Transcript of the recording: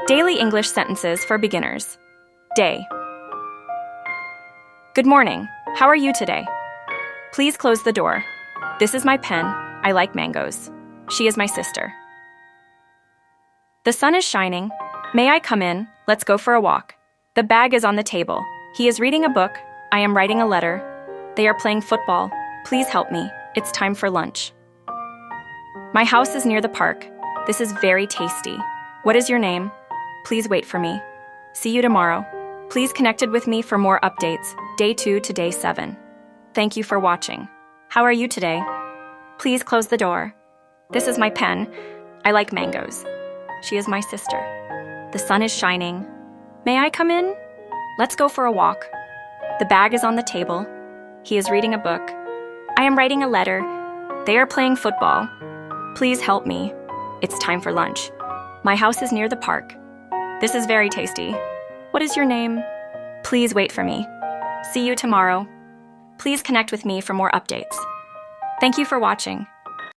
Daily English Sentences for Beginners. Day. Good morning. How are you today? Please close the door. This is my pen. I like mangoes. She is my sister. The sun is shining. May I come in? Let's go for a walk. The bag is on the table. He is reading a book. I am writing a letter. They are playing football. Please help me. It's time for lunch. My house is near the park. This is very tasty. What is your name? Please wait for me. See you tomorrow. Please connected with me for more updates, day 2 to day 7. Thank you for watching. How are you today? Please close the door. This is my pen. I like mangoes. She is my sister. The sun is shining. May I come in? Let's go for a walk. The bag is on the table. He is reading a book. I am writing a letter. They are playing football. Please help me. It's time for lunch. My house is near the park. This is very tasty. What is your name? Please wait for me. See you tomorrow. Please connect with me for more updates. Thank you for watching.